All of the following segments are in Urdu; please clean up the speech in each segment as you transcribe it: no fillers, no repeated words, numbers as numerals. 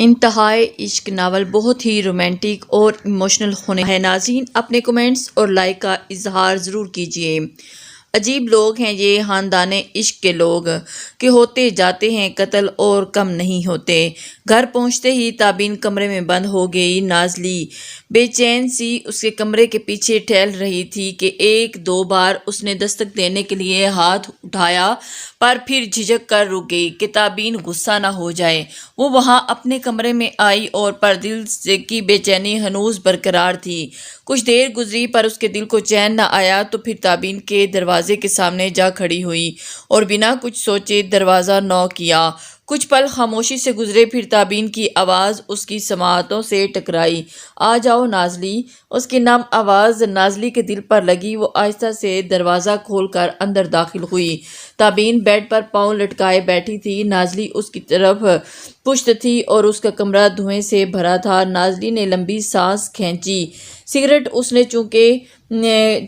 انتہائی عشق ناول بہت ہی رومانٹک اور ایموشنل ہونے ہے۔ ناظرین اپنے کمنٹس اور لائک کا اظہار ضرور کیجیے۔ عجیب لوگ ہیں یہ خاندان عشق کے لوگ کہ ہوتے جاتے ہیں قتل اور کم نہیں ہوتے۔ گھر پہنچتے ہی تابین کمرے میں بند ہو گئی۔ نازلی بے چین سی اس کے کمرے کے پیچھے ٹہل رہی تھی کہ ایک دو بار اس نے دستک دینے کے لیے ہاتھ اٹھایا پر پھر جھجک کر رک گئی کہ تابین غصہ نہ ہو جائے۔ وہ وہاں اپنے کمرے میں آئی اور پر دل کی بے چینی ہنوز برقرار تھی۔ کچھ دیر گزری پر اس کے دل کو چین نہ آیا تو پھر تابین کے دروازے کے سامنے جا کھڑی ہوئی اور بنا کچھ سوچے دروازہ نوک کیا۔ کچھ پل خاموشی سے گزرے پھر تابین کی آواز اس کی سماعتوں سے ٹکرائی۔ آ جاؤ نازلی۔ اس کی نم آواز نازلی کے دل پر لگی۔ وہ آہستہ سے دروازہ کھول کر اندر داخل ہوئی۔ تابین بیڈ پر پاؤں لٹکائے بیٹھی تھی۔ نازلی اس کی طرف پشت تھی اور اس کا کمرہ دھویں سے بھرا تھا۔ نازلی نے لمبی سانس کھینچی۔ سگریٹ اس نے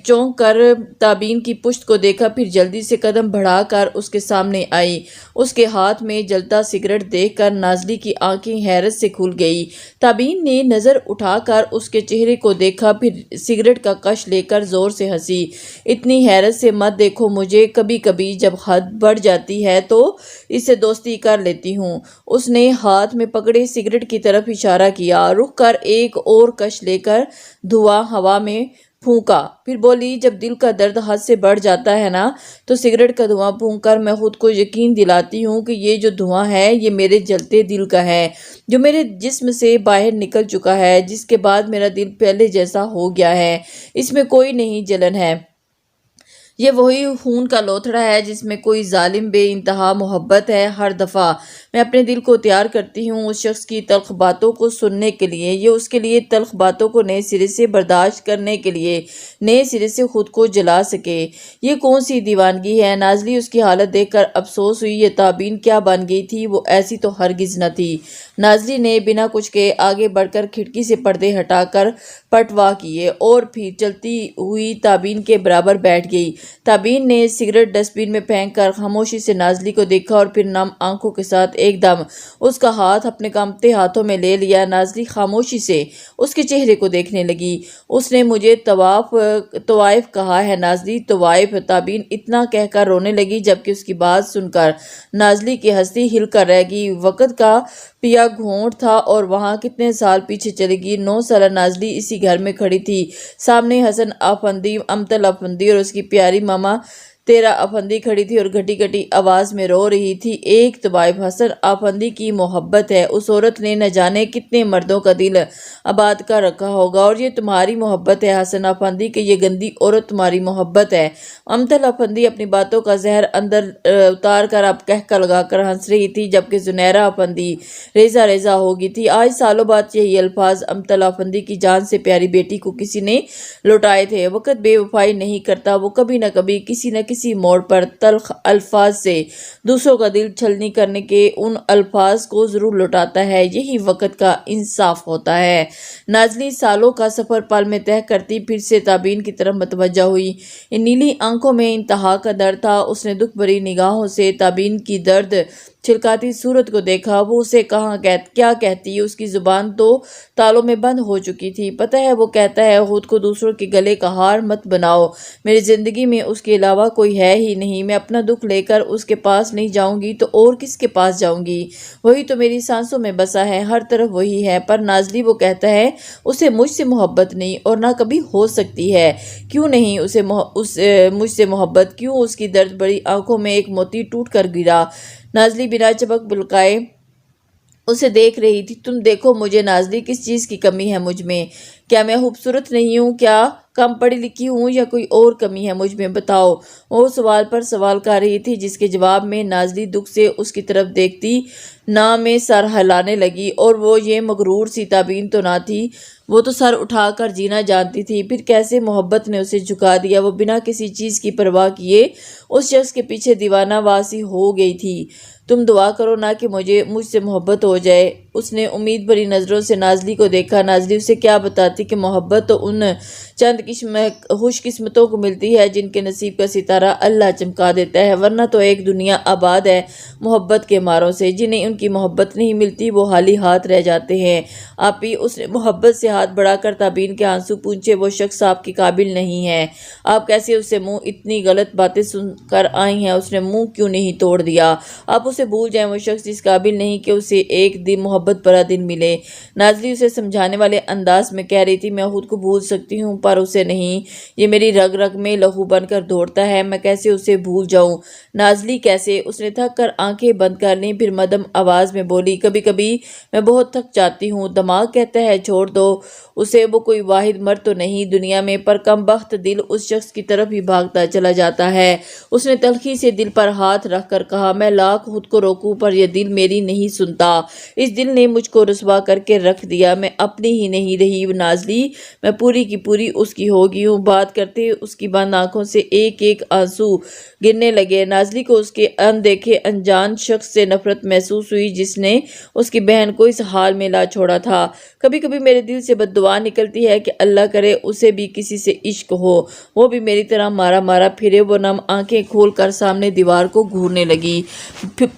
چونک کر تابین کی پشت کو دیکھا پھر جلدی سے قدم بڑھا کر اس کے سامنے آئی۔ اس کے ہاتھ میں جلتا سگریٹ دیکھ کر نازلی کی آنکھیں حیرت سے کھل گئی۔ تابین نے نظر اٹھا کر اس کے چہرے کو دیکھا پھر سگریٹ کا کش لے کر زور سے ہنسی۔ اتنی حیرت سے مت دیکھو مجھے، کبھی کبھی جب حد بڑھ جاتی ہے تو اس سے دوستی کر لیتی ہوں۔ اس نے ہاتھ میں پکڑے سگریٹ کی طرف اشارہ کیا۔ رک کر ایک اور کش لے کر دھواں ہوا میں پھونکا۔ پھر بولی جب دل کا درد حد سے بڑھ جاتا ہے نا تو سگریٹ کا دھواں پھونک کر میں خود کو یقین دلاتی ہوں کہ یہ جو دھواں ہے یہ میرے جلتے دل کا ہے جو میرے جسم سے باہر نکل چکا ہے، جس کے بعد میرا دل پہلے جیسا ہو گیا ہے۔ اس میں کوئی نہیں جلن ہے، یہ وہی خون کا لوتھڑا ہے جس میں کوئی ظالم بے انتہا محبت ہے۔ ہر دفعہ میں اپنے دل کو تیار کرتی ہوں اس شخص کی تلخ باتوں کو سننے کے لیے، یہ اس کے لیے تلخ باتوں کو نئے سرے سے برداشت کرنے کے لیے نئے سرے سے خود کو جلا سکے۔ یہ کون سی دیوانگی ہے؟ نازلی اس کی حالت دیکھ کر افسوس ہوئی۔ یہ تابین کیا بن گئی تھی؟ وہ ایسی تو ہرگز نہ تھی۔ نازلی نے بنا کچھ کہے آگے بڑھ کر کھڑکی سے پردے ہٹا کر پٹوا کیے اور پھر چلتی ہوئی تابین کے برابر بیٹھ گئی۔ تابین نے سگریٹ ڈسٹ بن میں پھینک کر خاموشی سے نازلی کو دیکھا اور پھر نم آنکھوں کے ساتھ ایک دم اس کا ہاتھ اپنے کانپتے ہاتھوں میں لے لیا۔ نازلی خاموشی سے اس کے چہرے کو دیکھنے لگی۔ اس نے مجھے طوائف کہا ہے نازلی، طوائف۔ تابین اتنا کہہ کر رونے لگی جبکہ اس کی بات سن کر نازلی کی ہستی ہل کر رہ گئی۔ وقت کا پیا گھونٹ تھا اور وہاں کتنے سال پیچھے چلی گئی۔ 9 سالہ نازلی اسی گھر میں کھڑی تھی۔ سامنے حسن افندی، امتل افندی اور اس کی پیاری ماما تیرا افندی کھڑی تھی اور گھٹی گھٹی آواز میں رو رہی تھی۔ ایک طوائف حسن افندی کی محبت ہے۔ اس عورت نے نہ جانے کتنے مردوں کا دل آباد کر رکھا ہوگا اور یہ تمہاری محبت ہے حسن افندی کہ یہ گندی عورت تمہاری محبت ہے۔ امتل افندی اپنی باتوں کا زہر اندر اتار کر اب کہکا لگا کر ہنس رہی تھی جبکہ زنیرہ افندی ریزہ ریزہ ہو گئی تھی۔ آج سالوں بعد یہی الفاظ امتل افندی کی جان سے پیاری بیٹی کو کسی نے لوٹائے تھے۔ وقت بے وفائی نہیں کرتا، وہ کبھی نہ کبھی کسی نہ کسی موڑ پر تلخ الفاظ سے دوسروں کا دل چھلنی کرنے کے ان الفاظ کو ضرور لوٹاتا ہے۔ یہی وقت کا انصاف ہوتا ہے۔ نازلی سالوں کا سفر پل میں طے کرتی پھر سے تابین کی طرف متوجہ ہوئی۔ ان نیلی آنکھوں میں انتہا کا درد تھا۔ اس نے دکھ بھری نگاہوں سے تابین کی درد چھلکاتی صورت کو دیکھا۔ وہ اسے کیا کہتی؟ اس کی زبان تو تالوں میں بند ہو چکی تھی۔ پتہ ہے وہ کہتا ہے خود کو دوسروں کے گلے کا ہار مت بناؤ، میری زندگی میں اس کے علاوہ کوئی ہے ہی نہیں۔ میں اپنا دکھ لے کر اس کے پاس نہیں جاؤں گی تو اور کس کے پاس جاؤں گی؟ وہی تو میری سانسوں میں بسا ہے، ہر طرف وہی ہے۔ پر نازلی وہ کہتا ہے اسے مجھ سے محبت نہیں اور نہ کبھی ہو سکتی ہے۔ کیوں نہیں اسے مجھ سے محبت؟ کیوں؟ اس کی درد بھری آنکھوں میں ایک موتی ٹوٹ کر گرا۔ نازلی بنا چپک بلکائے اسے دیکھ رہی تھی۔ تم دیکھو مجھے نازلی، کس چیز کی کمی ہے مجھ میں؟ کیا میں خوبصورت نہیں ہوں؟ کیا کم پڑھی لکھی ہوں یا کوئی اور کمی ہے مجھ میں؟ بتاؤ۔ وہ سوال پر سوال کر رہی تھی جس کے جواب میں نازلی دکھ سے اس کی طرف دیکھتی نہ میں سر ہلانے لگی۔ اور وہ یہ مغرور سی تابین تو نہ تھی، وہ تو سر اٹھا کر جینا جانتی تھی۔ پھر کیسے محبت نے اسے جھکا دیا؟ وہ بنا کسی چیز کی پرواہ کیے اس شخص کے پیچھے دیوانہ واسی ہو گئی تھی۔ تم دعا کرو نا کہ مجھ سے محبت ہو جائے۔ اس نے امید بھری نظروں سے نازلی کو دیکھا۔ نازلی اسے کیا بتاتی کہ محبت تو ان چند خوش قسمتوں کو ملتی ہے جن کے نصیب کا ستارہ اللہ چمکا دیتا ہے، ورنہ تو ایک دنیا آباد ہے محبت کے ماروں سے۔ جنہیں ان کی محبت نہیں ملتی وہ خالی ہاتھ رہ جاتے ہیں۔ آپی، اس نے محبت سے ہاتھ بڑھا کر تابین کے آنسو پونچھے، وہ شخص آپ کے قابل نہیں ہے۔ آپ کیسے اس سے اتنی غلط باتیں سن کر آئی ہیں؟ اس نے منہ کیوں نہیں توڑ دیا؟ آپ اسے بھول جائیں، وہ شخص اس قابل نہیں کہ اسے ایک دن محبت بھرا دن ملے۔ نازلی اسے سمجھانے والے انداز میں کہہ رہی تھی، میں خود کو بھول سکتی ہوں پر اسے نہیں۔ یہ میری رگ رگ میں لہو بن کر دوڑتا ہے، میں کیسے اسے بھول جاؤں؟ نازلی کیسے؟ اس نے تھک کر آنکھیں بند کر لیں، پھر مدھم آواز میں بولی، کبھی کبھی میں بہت تھک جاتی ہوں۔ دماغ کہتا ہے چھوڑ دو اسے، وہ کوئی واحد مرد تو نہیں دنیا میں، پر کم بخت دل اس شخص کی طرف ہی بھاگتا چلا جاتا ہے۔ اس نے تلخی سے دل پر ہاتھ رکھ کر کہا، میں لاکھ خود کو روکوں پر یہ دل میری نہیں سنتا۔ اس دل نے مجھ کو رسوا کر کے رکھ دیا، میں اپنی ہی نہیں رہی نازلی، میں پوری کی پوری اس کی ہو گئی ہوں۔ بات کرتے اس کی بند آنکھوں سے ایک ایک آنسو گرنے لگے۔ نازلی کو اس کے اندیکھے انجان شخص سے نفرت محسوس ہوئی جس نے اس کی بہن کو اس حال میں لا چھوڑا تھا۔ کبھی کبھی میرے دل سے بد دعا نکلتی ہے کہ اللہ کرے اسے بھی کسی سے عشق ہو، وہ بھی میری طرح مارا مارا پھرے۔ وہ نم آنکھیں کھول کر سامنے دیوار کو گھورنے لگی،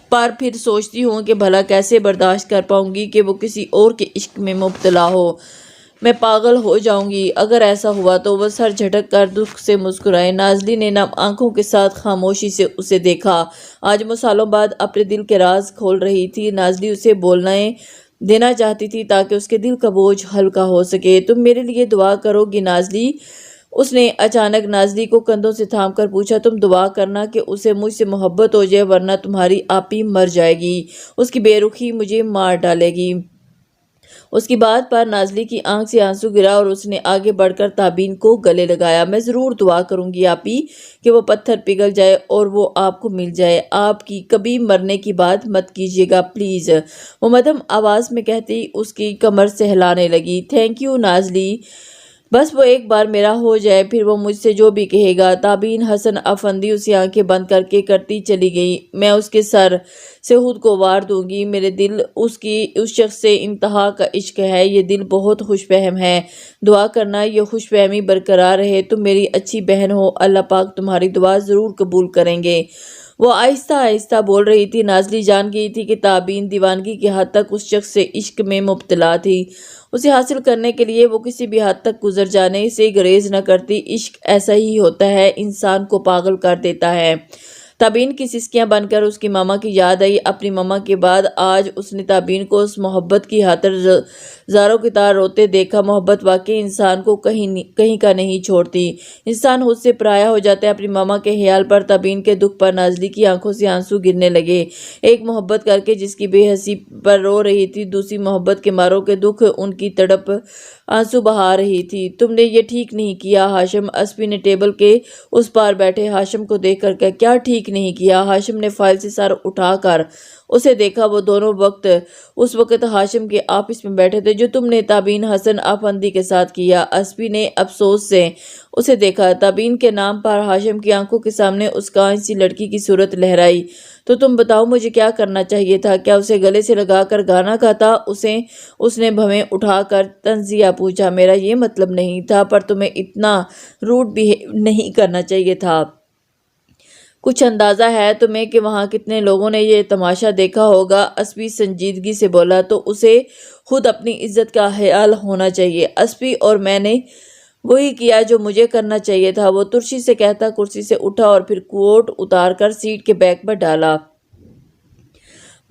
پر پھر سوچتی ہوں کہ بھلا کیسے برداشت کر پاؤں گی کہ وہ کسی اور کے عشق میں مبتلا ہو؟ میں پاگل ہو جاؤں گی اگر ایسا ہوا تو۔ وہ سر جھٹک کر دکھ سے مسکرائے۔ نازلی نے نم آنکھوں کے ساتھ خاموشی سے اسے دیکھا۔ آج وہ سالوں بعد اپنے دل کے راز کھول رہی تھی۔ نازلی اسے بولنے دینا چاہتی تھی تاکہ اس کے دل کا بوجھ ہلکا ہو سکے۔ تم میرے لیے دعا کرو گی نازلی؟ اس نے اچانک نازلی کو کندھوں سے تھام کر پوچھا، تم دعا کرنا کہ اسے مجھ سے محبت ہو جائے ورنہ تمہاری آپی مر جائے گی، اس کی بے رخی مجھے مار ڈالے گی۔ اس کی بات پر نازلی کی آنکھ سے آنسو گرا اور اس نے آگے بڑھ کر تابین کو گلے لگایا، میں ضرور دعا کروں گی آپی کہ وہ پتھر پگھل جائے اور وہ آپ کو مل جائے۔ آپ کی کبھی مرنے کی بات مت کیجیے گا پلیز، وہ مدھم آواز میں کہتی اس کی کمر سہلانے لگی۔ تھینک یو نازلی، بس وہ ایک بار میرا ہو جائے پھر وہ مجھ سے جو بھی کہے گا۔ تابین حسن افندی اسی آنکھیں بند کر کے کرتی چلی گئی، میں اس کے سر سے خود کو وار دوں گی، میرے دل اس شخص سے انتہا کا عشق ہے، یہ دل بہت خوش فہم ہے، دعا کرنا یہ خوش فہمی برقرار رہے، تم میری اچھی بہن ہو، اللہ پاک تمہاری دعا ضرور قبول کریں گے۔ وہ آہستہ آہستہ بول رہی تھی۔ نازلی جان گئی تھی کہ تابین دیوانگی کی حد تک اس شخص سے عشق میں مبتلا تھی، اسے حاصل کرنے کے لیے وہ کسی بھی حد تک گزر جانے سے گریز نہ کرتی۔ عشق ایسا ہی ہوتا ہے، انسان کو پاگل کر دیتا ہے۔ تابین کی سسکیاں بن کر اس کی ماما کی یاد آئی۔ اپنی ماما کے بعد آج اس نے تابین کو اس محبت کی خاطر زاروں کی طرح روتے دیکھا۔ محبت واقعی انسان کو کہیں کا نہیں چھوڑتی، انسان خود سے پرایا ہو جاتا ہے۔ اپنی ماما کے خیال پر، تابین کے دکھ پر نازلی کی آنکھوں سے آنسو گرنے لگے۔ ایک محبت کر کے جس کی بے حسی پر رو رہی تھی، دوسری محبت کے ماروں کے دکھ ان کی تڑپ آنسو بہا رہی تھی۔ تم نے یہ ٹھیک نہیں کیا ہاشم، اسپی نے ٹیبل کے اس پار بیٹھے ہاشم کو دیکھ کر کہا، کیا ٹھیک نہیں کیا؟ ہاشم نے فائل سے سر اٹھا کر اسے دیکھا۔ وہ دونوں اس وقت ہاشم کے آفس میں بیٹھے تھے جو تم نے تابین حسن افندی کے ساتھ کیا۔ اسپی نے افسوس سے اسے دیکھا۔ تابین کے نام پر ہاشم کی آنکھوں کے سامنے اس کانچ سی لڑکی کی صورت لہرائی۔ تو تم بتاؤ مجھے کیا کرنا چاہیے تھا؟ کیا اسے گلے سے لگا کر گانا گاتا؟ اس نے بھویں اٹھا کر طنزیہ پوچھا، میرا یہ مطلب نہیں تھا، پر تمہیں اتنا روڈ بیہیو نہیں کرنا چاہیے تھا۔ کچھ اندازہ ہے تمہیں کہ وہاں کتنے لوگوں نے یہ تماشا دیکھا ہوگا؟ اسپی سنجیدگی سے بولا، تو اسے خود اپنی عزت کا خیال ہونا چاہیے۔ اسپی اور میں نے وہی کیا جو مجھے کرنا چاہیے تھا، وہ ترشی سے کہتا کرسی سے اٹھا اور پھر کوٹ اتار کر سیٹ کے بیک پر ڈالا۔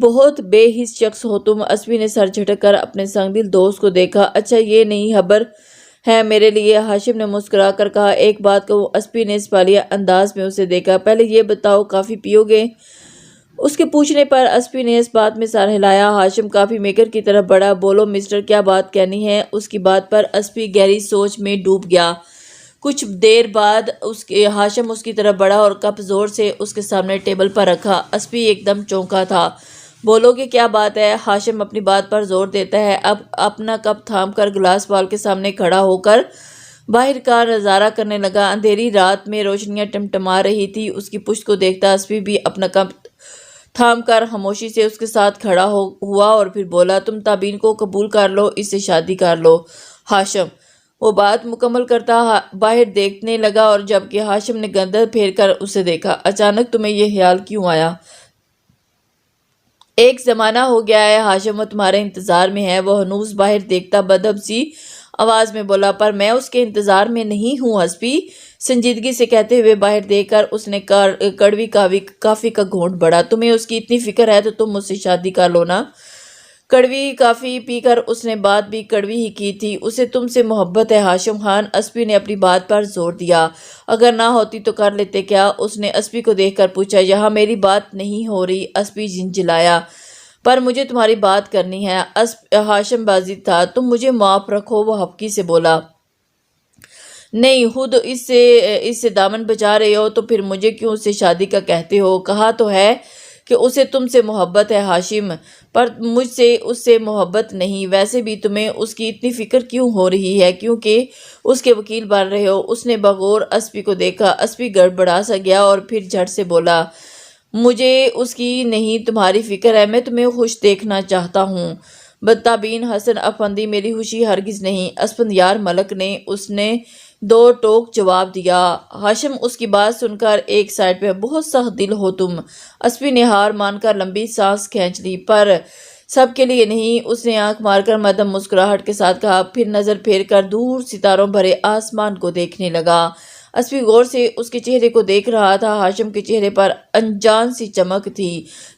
بہت بے حس شخص ہو تم۔ اسپی نے سر جھٹک کر اپنے سنگ دل دوست کو دیکھا۔ اچھا یہ نہیں خبر ہے میرے لیے، ہاشم نے مسکرا کر کہا۔ ایک بات کہوں؟ اسپی نے سوالیہ انداز میں اسے دیکھا۔ پہلے یہ بتاؤ کافی پیو گے؟ اس کے پوچھنے پر اسپی نے اس بات میں سر ہلایا۔ ہاشم کافی میکر کی طرف بڑھا۔ بولو مسٹر، کیا بات کہنی ہے؟ اس کی بات پر اسپی گہری سوچ میں ڈوب گیا۔ کچھ دیر بعد ہاشم اس کی طرف بڑھا اور کپ زور سے اس کے سامنے ٹیبل پر رکھا۔ اسپی ایک دم چونکا تھا۔ بولو گے کیا بات ہے؟ ہاشم اپنی بات پر زور دیتا ہے۔ اب اپنا کپ تھام کر گلاس وال کے سامنے کھڑا ہو کر باہر کا نظارہ کرنے لگا۔ اندھیری رات میں روشنیاں ٹمٹما رہی تھی۔ اس کی پشت کو دیکھتا اسپی بھی اپنا کپ تھام کر خاموشی سے اس کے ساتھ کھڑا ہوا اور پھر بولا، تم تابین کو قبول کر لو، اس سے شادی کر لو۔ ہاشم وہ بات مکمل کرتا باہر دیکھنے لگا اور جب کہ ہاشم نے گردن پھیر کر اسے دیکھا، اچانک تمہیں یہ خیال کیوں آیا؟ ایک زمانہ ہو گیا ہے ہاشم، وہ تمہارے انتظار میں ہے، وہ ہنوز باہر دیکھتا بدب سی آواز میں بولا۔ پر میں اس کے انتظار میں نہیں ہوں حسبی، سنجیدگی سے کہتے ہوئے باہر دیکھ کر اس نے کڑوی کافی کا گھونٹ بڑھا۔ تمہیں اس کی اتنی فکر ہے تو تم مجھ سے شادی کر لو نا۔ کڑوی کافی پی کر اس نے بات بھی کڑوی ہی کی تھی۔ اسے تم سے محبت ہے ہاشم خان، اسپی نے اپنی بات پر زور دیا۔ اگر نہ ہوتی تو کر لیتے کیا؟ اس نے اسپی کو دیکھ کر پوچھا۔ یہاں میری بات نہیں ہو رہی، اسپی جھنجھلایا۔ پر مجھے تمہاری بات کرنی ہے، ہاشم بازی تھا۔ تم مجھے معاف رکھو، وہ ہفکی سے بولا۔ نہیں، خود اس سے دامن بچا رہے ہو تو پھر مجھے کیوں اس سے شادی کا کہتے ہو؟ کہا تو ہے کہ اسے تم سے محبت ہے ہاشم، پر مجھ سے اس سے محبت نہیں۔ ویسے بھی تمہیں اس کی اتنی فکر کیوں ہو رہی ہے؟ کیونکہ اس کے وکیل بن رہے ہو؟ اس نے بغور اسپی کو دیکھا۔ اسپی گڑبڑا سا گیا اور پھر جھٹ سے بولا، مجھے اس کی نہیں تمہاری فکر ہے، میں تمہیں خوش دیکھنا چاہتا ہوں۔ بدتابین حسن افندی، میری خوشی ہرگز نہیں، اسفندیار ملک نے اس نے دو ٹوک جواب دیا۔ ہاشم اس کی بات سن کر ایک سائڈ پہ، بہت سخت دل ہو تم۔ اسپی نے ہار مان کر لمبی سانس کھینچ لی، پر سب کے لیے نہیں۔ اس نے آنکھ مار کر مدھم مسکراہٹ کے ساتھ کہا، پھر نظر پھیر کر دور ستاروں بھرے آسمان کو دیکھنے لگا۔ اسپی غور سے اس کے چہرے کو دیکھ رہا تھا۔ ہاشم کے چہرے پر انجان سی چمک تھی،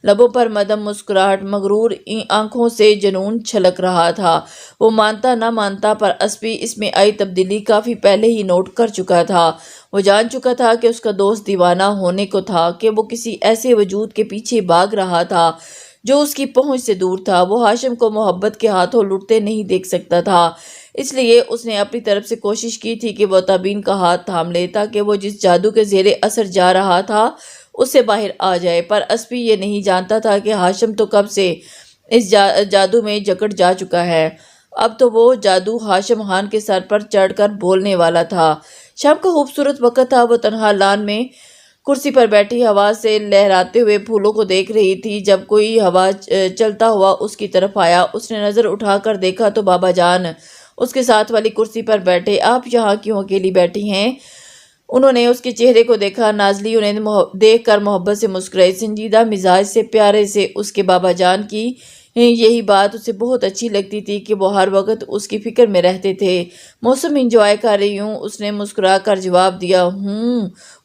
لبوں پر مدھم مسکراہٹ، مغرور آنکھوں سے جنون چھلک رہا تھا۔ وہ مانتا نہ مانتا، پر اسپی اس میں آئی تبدیلی کافی پہلے ہی نوٹ کر چکا تھا۔ وہ جان چکا تھا کہ اس کا دوست دیوانہ ہونے کو تھا، کہ وہ کسی ایسے وجود کے پیچھے بھاگ رہا تھا جو اس کی پہنچ سے دور تھا۔ وہ ہاشم کو محبت کے ہاتھوں لٹتے نہیں دیکھ سکتا تھا، اس لیے اس نے اپنی طرف سے کوشش کی تھی کہ وہ تابین کا ہاتھ تھام لے، تاکہ وہ جس جادو کے زیر اثر جا رہا تھا اس سے باہر آ جائے۔ پر اسپی یہ نہیں جانتا تھا کہ ہاشم تو کب سے اس جادو میں جکڑ جا چکا ہے۔ اب تو وہ جادو ہاشم خان کے سر پر چڑھ کر بولنے والا تھا۔ شام کا خوبصورت وقت تھا۔ وہ تنہا لان میں کرسی پر بیٹھی ہوا سے لہراتے ہوئے پھولوں کو دیکھ رہی تھی، جب کوئی ہوا چلتا ہوا اس کی طرف آیا۔ اس نے نظر اٹھا کر دیکھا تو بابا جان اس کے ساتھ والی کرسی پر بیٹھے۔ آپ یہاں کیوں اکیلی بیٹھی ہیں؟ انہوں نے اس کے چہرے کو دیکھا۔ نازلی انہیں دیکھ کر محبت سے مسکرائی، سنجیدہ مزاج سے، پیارے سے۔ اس کے بابا جان کی یہی بات اسے بہت اچھی لگتی تھی کہ وہ ہر وقت اس کی فکر میں رہتے تھے۔ موسم انجوائے کر رہی ہوں، اس نے مسکرا کر جواب دیا۔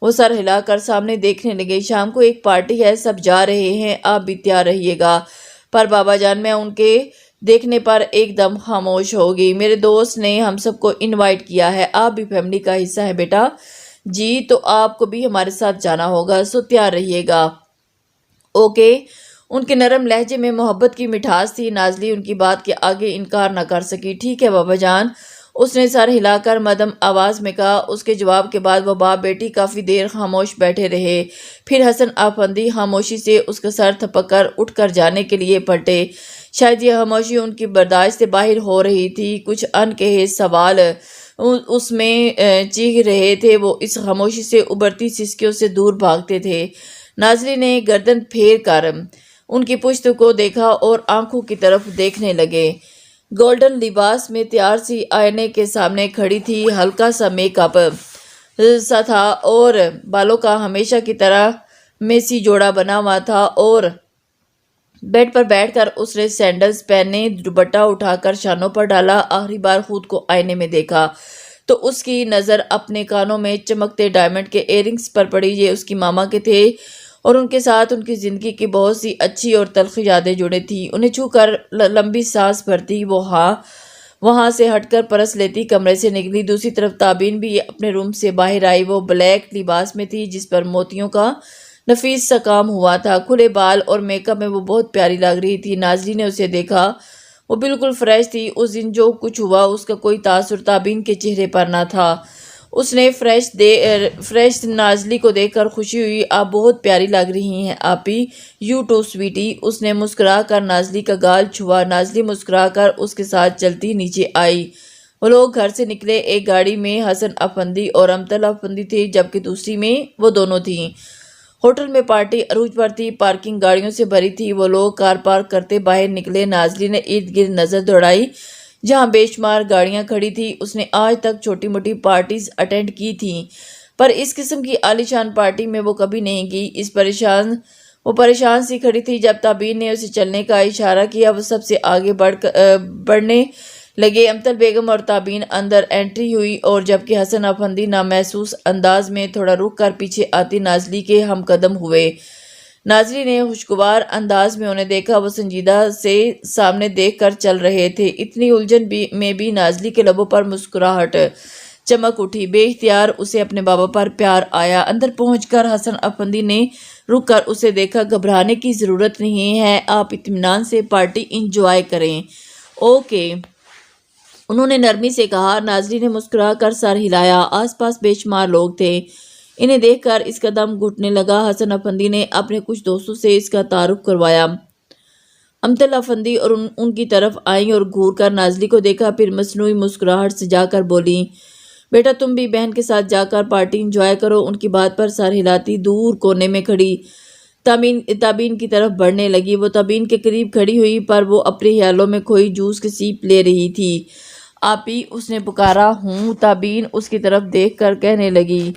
وہ سر ہلا کر سامنے دیکھنے لگے۔ شام کو ایک پارٹی ہے، سب جا رہے ہیں، آپ بھی تیار رہیے گا۔ پر بابا جان، میں ان کے دیکھنے پر ایک دم خاموش ہو گئی۔ میرے دوست نے ہم سب کو انوائٹ کیا ہے، آپ بھی فیملی کا حصہ ہے بیٹا۔ جی، تو آپ کو بھی ہمارے ساتھ جانا ہوگا، سو تیار رہیے گا۔ اوکے۔ ان کے نرم لہجے میں محبت کی مٹھاس تھی۔ نازلی ان کی بات کے آگے انکار نہ کر سکی۔ ٹھیک ہے بابا جان، اس نے سر ہلا کر مدھم آواز میں کہا۔ اس کے جواب کے بعد وہ باپ بیٹی کافی دیر خاموش بیٹھے رہے۔ پھر حسن افندی خاموشی سے اس کا سر تھپک کر اٹھ کر جانے کے لیے پلٹے۔ شاید یہ خاموشی ان کی برداشت سے باہر ہو رہی تھی۔ کچھ ان کہے سوال اس میں چیخ رہے تھے، وہ اس خاموشی سے ابھرتی سسکیوں سے دور بھاگتے تھے۔ نازلی نے گردن پھیر کر ان کی پشت کو دیکھا اور آنکھوں کی طرف دیکھنے لگے۔ گولڈن لباس میں تیار سی آئینے کے سامنے کھڑی تھی، ہلکا سا میک اپ سا تھا اور بالوں کا ہمیشہ کی طرح میسی جوڑا بنا ہوا تھا، اور بیڈ پر بیٹھ کر اس نے سینڈلز پہنے، دوپٹہ اٹھا کر شانوں پر ڈالا۔ آخری بار خود کو آئینے میں دیکھا تو اس کی نظر اپنے کانوں میں چمکتے ڈائمنڈ کے ایئر رنگز پر پڑی۔ یہ اس کی ماما کے تھے اور ان کے ساتھ ان کی زندگی کی بہت سی اچھی اور تلخ یادیں جڑی تھیں۔ انہیں چھو کر لمبی سانس بھرتی وہ وہاں سے ہٹ کر پرس لیتی کمرے سے نکلی۔ دوسری طرف تابین بھی اپنے روم سے باہر آئی۔ وہ بلیک لباس میں تھی جس پر موتیوں کا نفیس سا کام ہوا تھا۔ کھلے بال اور میک اپ میں وہ بہت پیاری لگ رہی تھی۔ نازلی نے اسے دیکھا، وہ بالکل فریش تھی۔ اس دن جو کچھ ہوا اس کا کوئی تاثر تابین کے چہرے پر نہ تھا۔ اس نے فریش نازلی کو دیکھ کر خوشی ہوئی۔ آپ بہت پیاری لگ رہی ہیں آپی، یو ٹو سویٹی۔ اس نے مسکرا کر نازلی کا گال چھوا۔ نازلی مسکرا کر اس کے ساتھ چلتی نیچے آئی۔ وہ لوگ گھر سے نکلے۔ ایک گاڑی میں حسن افندی اور امتل افندی تھے، جبکہ دوسری میں وہ دونوں تھیں۔ ہوٹل میں پارٹی عروج پر تھی، پارکنگ گاڑیوں سے بھری تھی، وہ لوگ کار پارک کرتے باہر نکلے۔ نازلی نے ارد گرد نظر دوڑائی، جہاں بے شمار گاڑیاں کھڑی تھی۔ اس نے آج تک چھوٹی موٹی پارٹیز اٹینڈ کی تھیں، پر اس قسم کی عالی شان پارٹی میں وہ کبھی نہیں گئی۔ وہ پریشان سی کھڑی تھی۔ جب تابین نے اسے چلنے کا اشارہ کیا، وہ سب سے آگے بڑھنے لگے۔ امطل بیگم اور تابین اندر انٹری ہوئی، اور جبکہ حسن افندی نامحسوس انداز میں تھوڑا رک کر پیچھے آتی نازلی کے ہم قدم ہوئے۔ نازلی نے خوشگوار انداز میں انہیں دیکھا، وہ سنجیدہ سے سامنے دیکھ کر چل رہے تھے۔ اتنی الجھن میں بھی نازلی کے لبوں پر مسکراہٹ چمک اٹھی۔ بے اختیار اسے اپنے بابا پر پیار آیا۔ اندر پہنچ کر حسن افندی نے رک کر اسے دیکھا۔ گھبرانے کی ضرورت نہیں ہے، آپ اطمینان سے پارٹی انجوائے کریں۔ اوکے، انہوں نے نرمی سے کہا۔ نازلی نے مسکرا کر سر ہلایا۔ آس پاس بے شمار لوگ تھے۔ انہیں دیکھ کر اس کا دم گھٹنے لگا۔ حسن افندی نے اپنے کچھ دوستوں سے اس کا تعارف کروایا۔ امطل افندی اور ان کی طرف آئیں اور گھور کر نازلی کو دیکھا، پھر مصنوعی مسکراہٹ سے جا کر بولی، بیٹا تم بھی بہن کے ساتھ جا کر پارٹی انجوائے کرو۔ ان کی بات پر سر ہلاتی دور کونے میں کھڑی تابین کی طرف بڑھنے لگی۔ وہ تابین کے قریب کھڑی ہوئی، پر وہ اپنے خیالوں میں کھوئی جوس کی سیپ لے رہی تھی۔ آپی، اس نے پکارا۔ ہوں، تابین اس کی طرف دیکھ کر کہنے لگی۔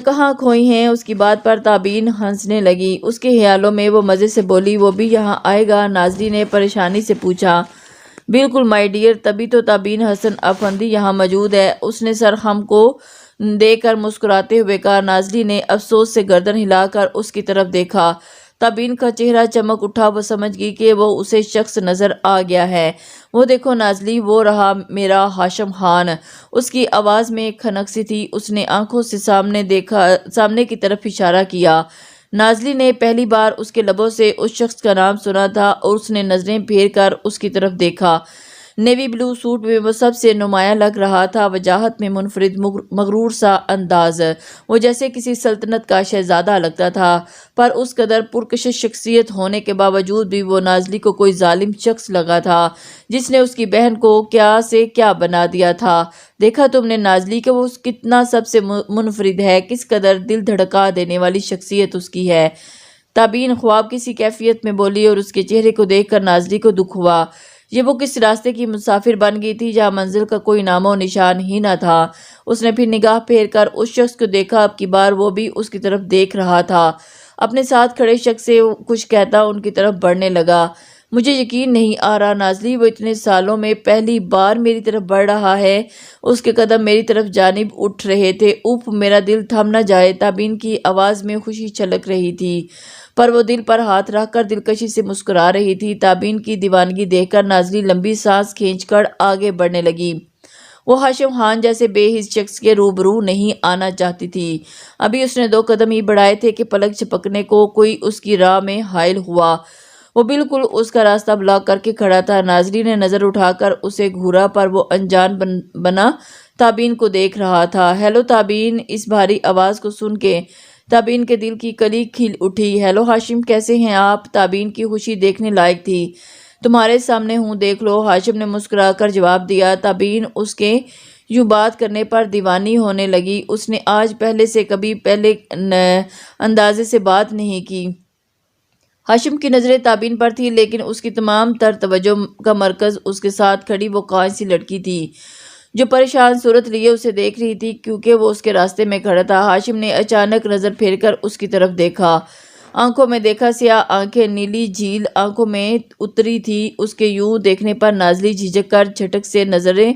کہاں کھوئی ہیں؟ اس کی بات پر تابین ہنسنے لگی۔ اس کے خیالوں میں وہ مزے سے بولی، وہ بھی یہاں آئے گا؟ نازلی نے پریشانی سے پوچھا۔ بالکل مائی ڈیئر، تبھی تو تابین حسن افندی یہاں موجود ہے، اس نے سر ہم کو دیکھ کر مسکراتے ہوئے کہا۔ نازلی نے افسوس سے گردن ہلا کر اس کی طرف دیکھا۔ تابین کا چہرہ چمک اٹھا، وہ سمجھ گئی کہ وہ اسے شخص نظر آ گیا ہے۔ وہ دیکھو نازلی، وہ رہا میرا ہاشم خان۔ اس کی آواز میں ایک کھنک سی تھی۔ اس نے آنکھوں سے سامنے کی طرف اشارہ کیا۔ نازلی نے پہلی بار اس کے لبوں سے اس شخص کا نام سنا تھا، اور اس نے نظریں پھیر کر اس کی طرف دیکھا۔ نیوی بلو سوٹ میں وہ سب سے نمایاں لگ رہا تھا، وجاہت میں منفرد مغرور سا انداز، وہ جیسے کسی سلطنت کا شہزادہ لگتا تھا، پر اس قدر پرکشش شخصیت ہونے کے باوجود بھی وہ نازلی کو کوئی ظالم شخص لگا تھا، جس نے اس کی بہن کو کیا سے کیا بنا دیا تھا۔ دیکھا تم نے نازلی کہ وہ کتنا سب سے منفرد ہے، کس قدر دل دھڑکا دینے والی شخصیت اس کی ہے۔ تابین خواب کسی کیفیت میں بولی، اور اس کے چہرے کو دیکھ کر نازلی کو دکھ ہوا۔ یہ وہ کس راستے کی مسافر بن گئی تھی جہاں منزل کا کوئی نام و نشان ہی نہ تھا۔ اس نے پھر نگاہ پھیر کر اس شخص کو دیکھا، اب کی بار وہ بھی اس کی طرف دیکھ رہا تھا۔ اپنے ساتھ کھڑے شخص سے کچھ کہتا ان کی طرف بڑھنے لگا۔ مجھے یقین نہیں آ رہا نازلی، وہ اتنے سالوں میں پہلی بار میری طرف بڑھ رہا ہے۔ اس کے قدم میری طرف جانب اٹھ رہے تھے۔ اف، میرا دل تھم نہ جائے۔ تابین کی آواز میں خوشی چھلک رہی تھی، پر وہ دل پر ہاتھ رکھ کر دلکشی سے مسکرا رہی تھی۔ تابین کی دیوانگی دیکھ کر نازلی لمبی سانس کھینچ کر آگے بڑھنے لگی۔ وہ ہاشم خان جیسے بے حس شخص کے روبرو نہیں آنا چاہتی تھی۔ ابھی اس نے 2 قدم ہی بڑھائے تھے کہ پلک جھپکنے کو کوئی اس کی راہ میں حائل ہوا۔ وہ بالکل اس کا راستہ بلاک کر کے کھڑا تھا۔ نازلی نے نظر اٹھا کر اسے گھورا، پر وہ انجان بنا تابین کو دیکھ رہا تھا۔ ہیلو تابین، اس بھاری آواز کو سن کے تابین کے دل کی کلی کھل اٹھی۔ ہیلو ہاشم، کیسے ہیں آپ؟ تابین کی خوشی دیکھنے لائق تھی۔ تمہارے سامنے ہوں، دیکھ لو، ہاشم نے مسکرا کر جواب دیا۔ تابین اس کے یوں بات کرنے پر دیوانی ہونے لگی۔ اس نے آج پہلے سے کبھی پہلے اندازے سے بات نہیں کی۔ ہاشم کی نظریں تابین پر تھی، لیکن اس کی تمام تر توجہ کا مرکز اس کے ساتھ کھڑی وہ کانچ سی لڑکی تھی، جو پریشان صورت لیے اسے دیکھ رہی تھی، کیونکہ وہ اس کے راستے میں کھڑا تھا۔ ہاشم نے اچانک نظر پھیر کر اس کی طرف دیکھا۔ آنکھوں میں دیکھا سیاہ آنکھیں، نیلی جھیل آنکھوں میں اتری تھی۔ اس کے یوں دیکھنے پر نازلی جھجک کر جھٹک سے نظریں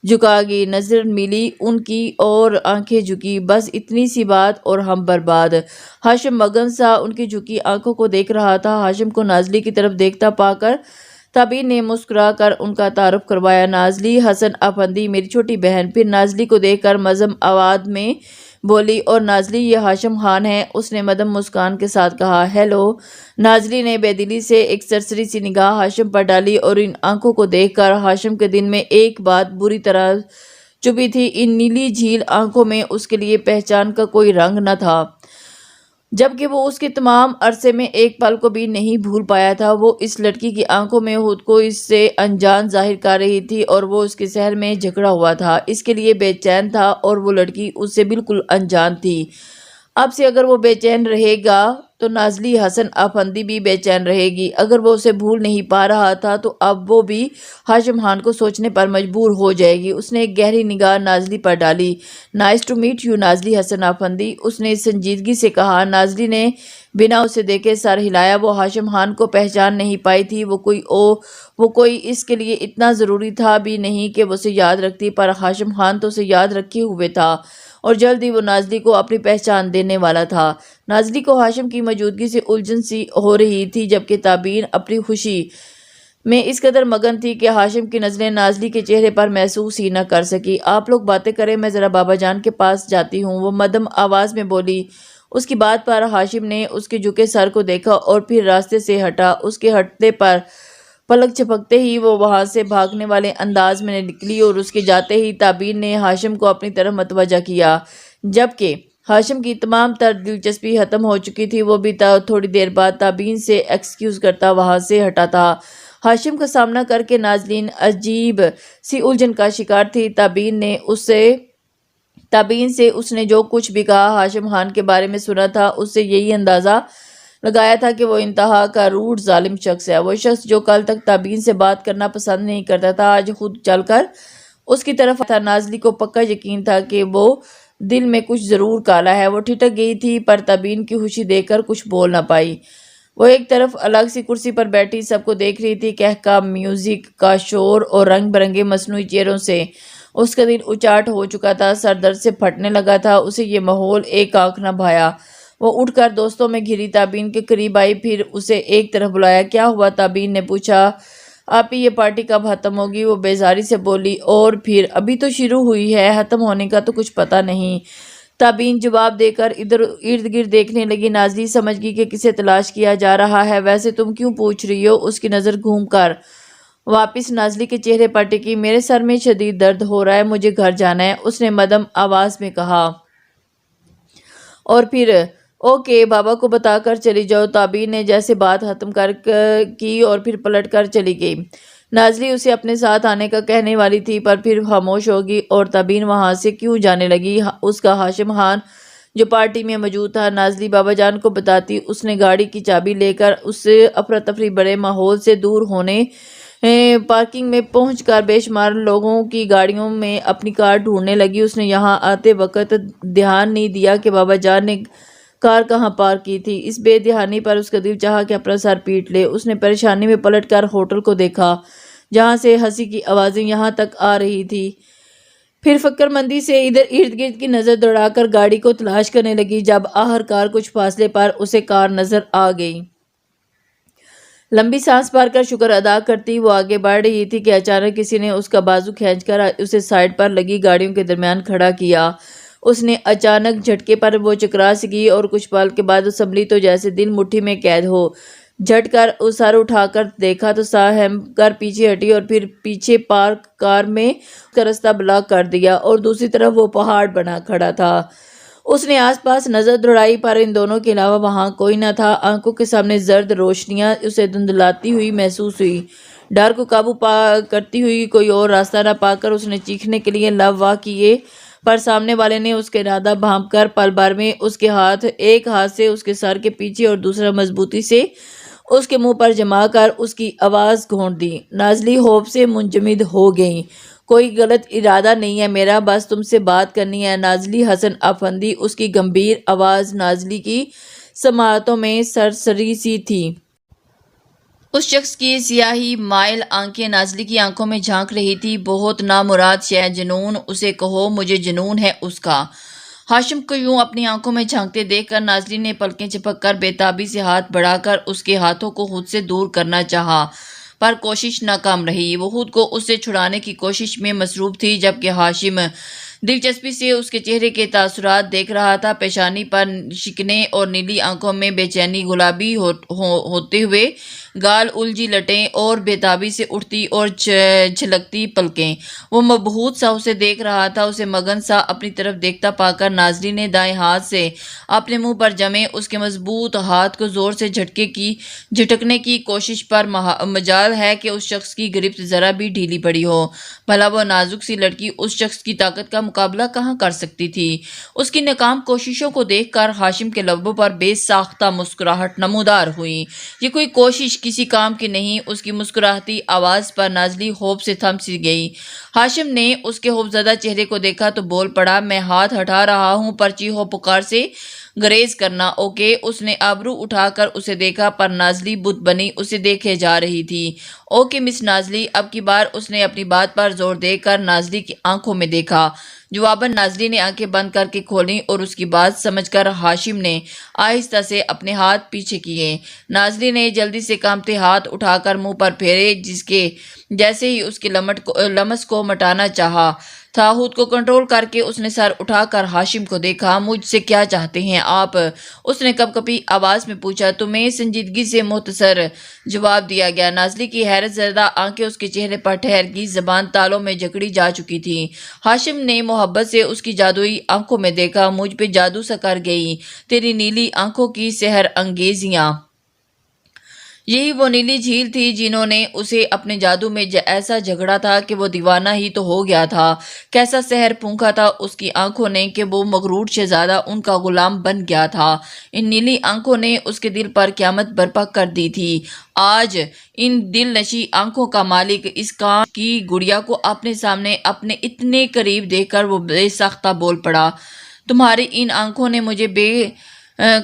جھکا گئی۔ نظر ملی ان کی اور آنکھیں جھکی، بس اتنی سی بات اور ہم برباد۔ ہاشم مگن سا ان کی جھکی آنکھوں کو دیکھ رہا تھا۔ ہاشم کو نازلی کی طرف دیکھتا پا کر تابین نے مسکرا کر ان کا تعارف کروایا۔ نازلی حسن افندی، میری چھوٹی بہن۔ پھر نازلی کو دیکھ کر مزم آواز میں بولی، اور نازلی یہ ہاشم خان ہے۔ اس نے مدم مسکان کے ساتھ کہا۔ ہیلو۔ نازلی نے بے دلی سے ایک سرسری سی نگاہ ہاشم پر ڈالی، اور ان آنکھوں کو دیکھ کر ہاشم کے دل میں ایک بات بری طرح چبھی تھی، ان نیلی جھیل آنکھوں میں اس کے لیے پہچان کا کوئی رنگ نہ تھا، جبکہ وہ اس کے تمام عرصے میں ایک پل کو بھی نہیں بھول پایا تھا۔ وہ اس لڑکی کی آنکھوں میں خود کو اس سے انجان ظاہر کر رہی تھی، اور وہ اس کے سحر میں جکڑا ہوا تھا، اس کے لیے بے چین تھا، اور وہ لڑکی اس سے بالکل انجان تھی۔ اب سے اگر وہ بے چین رہے گا تو نازلی حسن افندی بھی بے چین رہے گی۔ اگر وہ اسے بھول نہیں پا رہا تھا تو اب وہ بھی ہاشم خان کو سوچنے پر مجبور ہو جائے گی۔ اس نے ایک گہری نگاہ نازلی پر ڈالی۔ نائس ٹو میٹ یو نازلی حسن افندی، اس نے سنجیدگی سے کہا۔ نازلی نے بنا اسے دیکھے سر ہلایا۔ وہ ہاشم خان کو پہچان نہیں پائی تھی۔ وہ کوئی اس کے لیے اتنا ضروری تھا بھی نہیں کہ وہ اسے یاد رکھتی، پر ہاشم خان تو اسے یاد رکھے ہوئے تھا اور جلد ہی وہ نازلی کو اپنی پہچان دینے والا تھا۔ نازلی کو ہاشم کی موجودگی سے الجھن سی ہو رہی تھی، جبکہ تابین اپنی خوشی میں اس قدر مگن تھی کہ ہاشم کی نظریں نازلی کے چہرے پر محسوس ہی نہ کر سکی۔ آپ لوگ باتیں کریں، میں ذرا بابا جان کے پاس جاتی ہوں، وہ مدھم آواز میں بولی۔ اس کی بات پر ہاشم نے اس کے جھکے سر کو دیکھا اور پھر راستے سے ہٹا۔ اس کے ہٹنے پر پلک جھپکتے ہی وہ وہاں سے بھاگنے والے انداز میں نکلی اور اس کے جاتے ہی تابین نے ہاشم کو اپنی طرف متوجہ کیا۔ جبکہ ہاشم کی تمام تر دلچسپی ختم ہو چکی تھی، وہ بھی تھوڑی دیر بعد تابین سے ایکسکیوز کرتا وہاں سے ہٹا تھا۔ ہاشم کا سامنا کر کے نازلین عجیب سی الجھن کا شکار تھی۔ تابین سے اس نے جو کچھ بھی کہا ہاشم خان کے بارے میں سنا تھا، اس سے یہی اندازہ لگایا تھا کہ وہ انتہا کا روڈ ظالم شخص ہے۔ وہ شخص جو کل تک تابین سے بات کرنا پسند نہیں کرتا تھا، آج خود چل کر اس کی طرف تھا۔ نازلی کو پکا یقین تھا کہ وہ دل میں کچھ ضرور کالا ہے۔ وہ ٹھٹک گئی تھی، پر تابین کی خوشی دیکھ کر کچھ بول نہ پائی۔ وہ ایک طرف الگ سی کرسی پر بیٹھی سب کو دیکھ رہی تھی۔ کہکا میوزک کا شور اور رنگ برنگے مصنوعی چہروں سے اس کا دل اچاٹ ہو چکا تھا، سر درد سے پھٹنے لگا تھا۔ اسے یہ ماحول ایک آنکھ نہ بھایا۔ وہ اٹھ کر دوستوں میں گھری تابین کے قریب آئی، پھر اسے ایک طرف بلایا۔ کیا ہوا؟ تابین نے پوچھا۔ آپ کی یہ پارٹی کب ختم ہوگی؟ وہ بیزاری سے بولی۔ اور پھر ابھی تو شروع ہوئی ہے، ختم ہونے کا تو کچھ پتہ نہیں، تابین جواب دے کر ارد گرد دیکھنے لگی۔ نازلی سمجھ گئی کہ کسے تلاش کیا جا رہا ہے۔ ویسے تم کیوں پوچھ رہی ہو؟ اس کی نظر گھوم کر واپس نازلی کے چہرے پر ٹکی۔ میرے سر میں شدید درد ہو رہا ہے، مجھے گھر جانا ہے، اس نے مدھم آواز میں کہا۔ اور پھر اوکے، بابا کو بتا کر چلی جاؤ، تابین نے جیسے بات ختم کی اور پھر پلٹ کر چلی گئی۔ نازلی اسے اپنے ساتھ آنے کا کہنے والی تھی، پر پھر خاموش ہوگی اور تابین وہاں سے کیوں جانے لگی۔ اس کا ہاشم خان جو پارٹی میں موجود تھا، نازلی بابا جان کو بتاتی۔ اس نے گاڑی کی چابی لے کر اس افراتفری بڑے ماحول سے دور ہونے پارکنگ میں پہنچ کر بے شمار لوگوں کی گاڑیوں میں اپنی کار ڈھونڈنے لگی۔ اس نے یہاں آتے وقت دھیان نہیں دیا کہ بابا جان نے کار کہاں پارک کی تھی۔ اس بے دھیانی پر اس کا دل چاہا کہ اپنا سر پیٹ لے۔ اس نے پریشانی میں پلٹ کر ہوٹل کو دیکھا، جہاں سے ہنسی کی آوازیں یہاں تک آ رہی تھی۔ پھر فکر مندی سے ارد گرد کی نظر دوڑا کر گاڑی کو تلاش کرنے لگی۔ جب آخرکار کچھ فاصلے پر اسے کار نظر آ گئی، لمبی سانس بھر کر شکر ادا کرتی وہ آگے بڑھ رہی تھی کہ اچانک کسی نے اس کا بازو کھینچ کر اسے سائیڈ پر لگی گاڑیوں کے درمیان کھڑا کیا۔ اس نے اچانک جھٹکے پر وہ چکرا سی گئی اور کچھ پل کے بعد سنبھلی تو جیسے دل مٹھی میں قید ہو۔ جھٹ کر سر اٹھا کر دیکھا تو سہم کر پیچھے ہٹی اور پھر پیچھے پارک کار میں کا راستہ بلاک کر دیا اور دوسری طرف وہ پہاڑ بنا کھڑا تھا۔ اس نے آس پاس نظر دوڑائی، پر ان دونوں کے علاوہ وہاں کوئی نہ تھا۔ آنکھوں کے سامنے زرد روشنیاں اسے دھندلاتی ہوئی محسوس ہوئی۔ ڈر کو قابو کرتی ہوئی کوئی اور راستہ نہ پا کر اس نے چیخنے کے لیے لب واہ کیے، پر سامنے والے نے اس کا ارادہ بھانپ کر پل بھر میں اس کے ایک ہاتھ سے اس کے سر کے پیچھے اور دوسرا مضبوطی سے اس کے منہ پر جما کر اس کی آواز گھونٹ دی۔ نازلی خوف سے منجمد ہو گئی۔ کوئی غلط ارادہ نہیں ہے میرا، بس تم سے بات کرنی ہے، نازلی حسن افندی۔ اس کی گمبھیر آواز نازلی کی سماعتوں میں سرسری سی تھی۔ اس شخص کی سیاہی مائل آنکھیں نازلی کی آنکھوں میں جھانک رہی تھی۔ بہت نامراد شے، جنون اسے کہو، مجھے جنون ہے اس کا۔ ہاشم کو یوں اپنی آنکھوں میں جھانکتے دیکھ کر نازلی نے پلکیں چپک کر بے تابی سے ہاتھ بڑھا کر اس کے ہاتھوں کو خود سے دور کرنا چاہا، پر کوشش ناکام رہی۔ وہ خود کو اس سے چھڑانے کی کوشش میں مصروف تھی، جبکہ ہاشم دلچسپی سے اس کے چہرے کے تاثرات دیکھ رہا تھا۔ پیشانی پر شکنیں اور نیلی آنکھوں میں بے چینی گلابی ہوتے ہوئے گال الجھی لٹیں اور بےتابی سے اٹھتی اور جھلکتی پلکیں۔ وہ مبہوت سا اسے دیکھ رہا تھا۔ اسے مگن سا اپنی طرف دیکھتا پا کر نازلی نے دائیں ہاتھ سے اپنے منہ پر جمے اس کے مضبوط ہاتھ کو زور سے جھٹکنے کی کوشش پر مجال ہے کہ اس شخص کی گرفت ذرا بھی ڈھیلی پڑی ہو۔ بھلا وہ نازک سی لڑکی اس شخص کی طاقت کا مقابلہ کہاں کر سکتی تھی؟ اس کی ناکام کوششوں کو دیکھ کر ہاشم کے لبوں پر بے ساختہ مسکراہٹ نمودار ہوئی۔ یہ کوئی کوشش کسی کام کی نہیں۔ اس کی مسکراہتی آواز پر نازلی خوف سے تھم سی گئی۔ ہاشم نے اس کے خوفزدہ چہرے کو دیکھا تو بول پڑا، میں ہاتھ ہٹا رہا ہوں پر چیخو پکار سے گریز کرنا اوکے؟ اس نے آبرو اٹھا کر اسے دیکھا پر نازلی بت بنی اسے دیکھے جا رہی تھی۔ اوکے مس نازلی۔ اب کی بار اس نے اپنی بات پر زور دے کر نازلی کی آنکھوں میں دیکھا۔ جواباً نازلی نے آنکھیں بند کر کے کھولیں اور اس کی بات سمجھ کر ہاشم نے آہستہ سے اپنے ہاتھ پیچھے کیے۔ نازلی نے جلدی سے کانپتے ہاتھ اٹھا کر منہ پر پھیرے جیسے ہی اس کے لمس کو مٹانا چاہا تھا۔ خود کو کنٹرول کر کے اس نے سر اٹھا کر ہاشم کو دیکھا۔ مجھ سے کیا چاہتے ہیں آپ؟ اس نے کپکپی آواز میں پوچھا۔ تمہیں سنجیدگی سے مختصر جواب دیا گیا۔ نازلی کی حیرت زدہ آنکھیں اس کے چہرے پر ٹھہر گئی، زبان تالوں میں جکڑی جا چکی تھی۔ ہاشم نے محبت سے اس کی جادوئی آنکھوں میں دیکھا۔ مجھ پہ جادو سا کر گئی تیری نیلی آنکھوں کی سحر انگیزیاں۔ یہی وہ نیلی جھیل تھی جنہوں نے اسے اپنے جادو میں ایسا جھگڑا تھا کہ وہ دیوانہ ہی تو ہو گیا تھا۔ کیسا سحر پھونکا تھا اس کی آنکھوں نے کہ وہ مغرور شہزادہ ان کا غلام بن گیا تھا۔ ان نیلی آنکھوں نے اس کے دل پر قیامت برپا کر دی تھی۔ آج ان دل نشی آنکھوں کا مالک اس کان کی گڑیا کو اپنے سامنے اپنے اتنے قریب دیکھ کر وہ بے ساختہ بول پڑا، تمہاری ان آنکھوں نے مجھے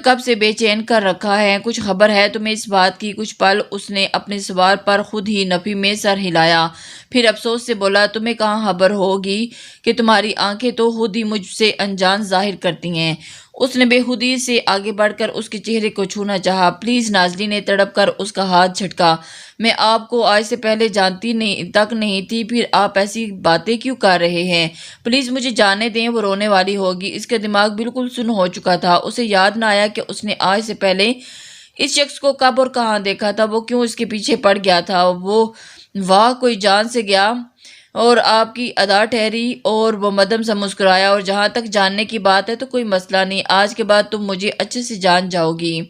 کب سے بے چین کر رکھا ہے۔ کچھ خبر ہے تمہیں اس بات کی؟ کچھ پل اس نے اپنے سوال پر خود ہی نفی میں سر ہلایا، پھر افسوس سے بولا، تمہیں کہاں خبر ہوگی کہ تمہاری آنکھیں تو خود ہی مجھ سے انجان ظاہر کرتی ہیں۔ اس نے بے خودی سے آگے بڑھ کر اس کے چہرے کو چھونا چاہا۔ پلیز نازلی نے تڑپ کر اس کا ہاتھ جھٹکا، میں آپ کو آج سے پہلے جانتی تک نہیں تھی، پھر آپ ایسی باتیں کیوں کر رہے ہیں؟ پلیز مجھے جانے دیں۔ وہ رونے والی ہوگی۔ اس کا دماغ بالکل سن ہو چکا تھا۔ اسے یاد نہ آیا کہ اس نے آج سے پہلے اس شخص کو کب اور کہاں دیکھا تھا، وہ کیوں اس کے پیچھے پڑ گیا تھا۔ وہ واہ کوئی جان سے گیا اور آپ کی ادا ٹھہری، اور وہ مدھم سا مسکرایا، اور جہاں تک جاننے کی بات ہے تو کوئی مسئلہ نہیں، آج کے بعد تم مجھے اچھے سے جان جاؤ گی۔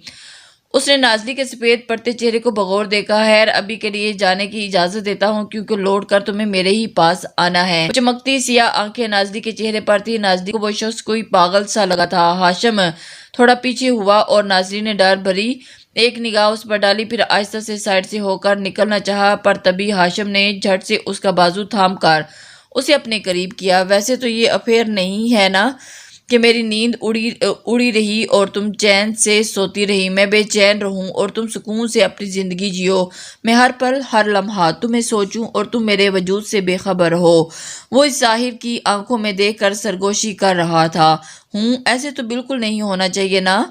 اس نے نازلی کے سفید پڑتے چہرے کو بغور دیکھا۔ خیر ابھی کے لیے جانے کی اجازت دیتا ہوں کیونکہ لوٹ کر تمہیں میرے ہی پاس آنا ہے۔ چمکتی سیاہ آنکھیں نازلی کے چہرے پر تھی۔ نازلی کو وہ شخص کوئی پاگل سا لگا تھا۔ ہاشم تھوڑا پیچھے ہوا اور نازلی نے ڈر بھری ایک نگاہ اس پر ڈالی، پھر آہستہ سے سائڈ سے ہو کر نکلنا چاہا پر تبھی ہاشم نے جھٹ سے اس کا بازو تھام کر اسے اپنے قریب کیا۔ ویسے تو یہ افیئر نہیں ہے نا کہ میری نیند اڑی رہی اور تم چین سے سوتی رہی، میں بے چین رہوں اور تم سکون سے اپنی زندگی جیو، میں ہر پل ہر لمحہ تمہیں سوچوں اور تم میرے وجود سے بے خبر ہو۔ وہ اس ظاہر کی آنکھوں میں دیکھ کر سرگوشی کر رہا تھا۔ ایسے تو بالکل نہیں ہونا چاہیے نا۔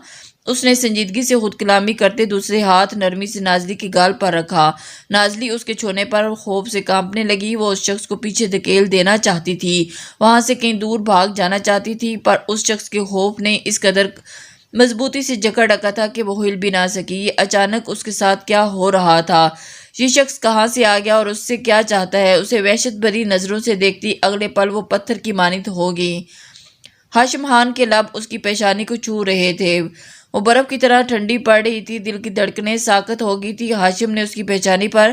اس نے سنجیدگی سے خود کلامی کرتے دوسرے ہاتھ نرمی سے نازلی کے گال پر رکھا۔ نازلی اس کے چھونے پر خوف سے کانپنے لگی۔ وہ اس شخص کو پیچھے دھکیل دینا چاہتی تھی، وہاں سے کہیں دور بھاگ جانا چاہتی تھی، پر اس شخص کے خوف نے اس قدر مضبوطی سے جکڑ رکھا تھا کہ وہ ہل بھی نہ سکی۔ یہ اچانک اس کے ساتھ کیا ہو رہا تھا؟ یہ شخص کہاں سے آ گیا اور اس سے کیا چاہتا ہے؟ اسے وحشت بھری نظروں سے دیکھتی اگلے پل وہ پتھر کی مانند ہو گئی۔ ہاشم خان کے لب اس کی پیشانی کو چھو رہے تھے، وہ برف کی طرح ٹھنڈی پڑ رہی تھی، دل کی دھڑکنیں ساکت ہو گئی تھی۔ ہاشم نے اس کی پیشانی پر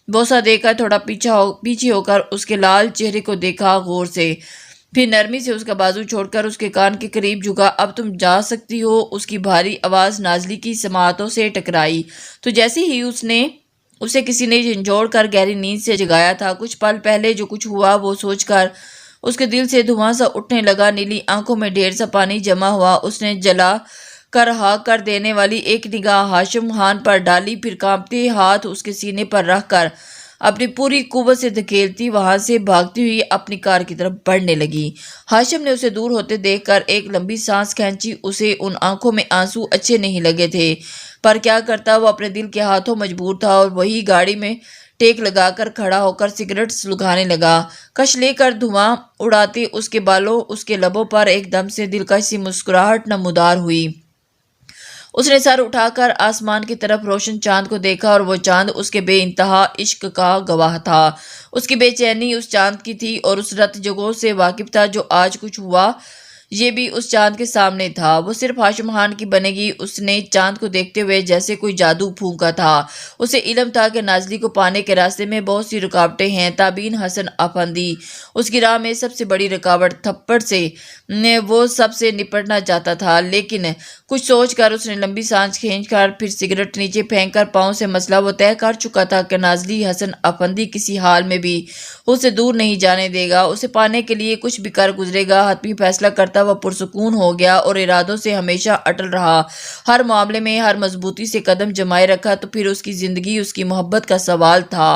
بوسہ دے کر تھوڑا پیچھے ہو کر اس کے لال چہرے کو دیکھا غور سے، پھر نرمی سے اس کا بازو چھوڑ کر اس کے کان کے قریب جھکا۔ اب تم جا سکتی ہو۔ اس کی بھاری آواز نازلی کی سماعتوں سے ٹکرائی تو جیسے ہی اسے کسی نے جھنجھوڑ کر گہری نیند سے جگایا تھا۔ کچھ پل پہلے جو کچھ ہوا وہ سوچ کر اس کے دل سے دھواں سا اٹھنے لگا، نیلی آنکھوں میں ڈھیر سا پانی جمع ہوا۔ اس نے جلا کر ہا کر دینے والی ایک نگاہ ہاشم خان پر ڈالی، پھر کانپتے ہاتھ اس کے سینے پر رکھ کر اپنی پوری قوت سے دھکیلتی وہاں سے بھاگتی ہوئی اپنی کار کی طرف بڑھنے لگی۔ ہاشم نے اسے دور ہوتے دیکھ کر ایک لمبی سانس کھینچی۔ اسے ان آنکھوں میں آنسو اچھے نہیں لگے تھے، پر کیا کرتا، وہ اپنے دل کے ہاتھوں مجبور تھا، اور وہی گاڑی میں ٹیک لگا کر کھڑا ہو کر سگریٹ سلگانے لگا۔ کش لے کر دھواں اڑاتے اس کے بالوں اس کے لبوں پر ایک دم سے دلکش سی مسکراہٹ نمودار ہوئی۔ اس نے سر اٹھا کر آسمان کی طرف روشن چاند کو دیکھا اور وہ چاند اس کے بے انتہا عشق کا گواہ تھا۔ اس کی بے چینی اس چاند کی تھی اور اس رت جگہوں سے واقف تھا جو آج کچھ ہوا یہ بھی اس چاند کے سامنے تھا۔ وہ صرف ہاشم خان کی بنے گی۔ اس نے چاند کو دیکھتے ہوئے جیسے کوئی جادو پھونکا تھا۔ اسے علم تھا کہ نازلی کو پانے کے راستے میں بہت سی رکاوٹیں ہیں۔ تابعین حسن افندی اس کی راہ میں سب سے بڑی رکاوٹ تھپڑ سے وہ سب سے نپٹنا چاہتا تھا، لیکن کچھ سوچ کر اس نے لمبی سانس کھینچ کر پھر سگریٹ نیچے پھینک کر پاؤں سے مسئلہ وہ طے کر چکا تھا کہ نازلی حسن افندی کسی حال میں بھی اسے دور نہیں جانے دے گا، اسے پانے کے لیے کچھ بھی کر گزرے گا۔ حتمی فیصلہ کرتا وہ پرسکون ہو گیا اور ارادوں سے ہمیشہ اٹل رہا۔ ہر معاملے میں ہر مضبوطی سے قدم جمائے رکھا تو پھر اس کی زندگی اس کی محبت کا سوال تھا۔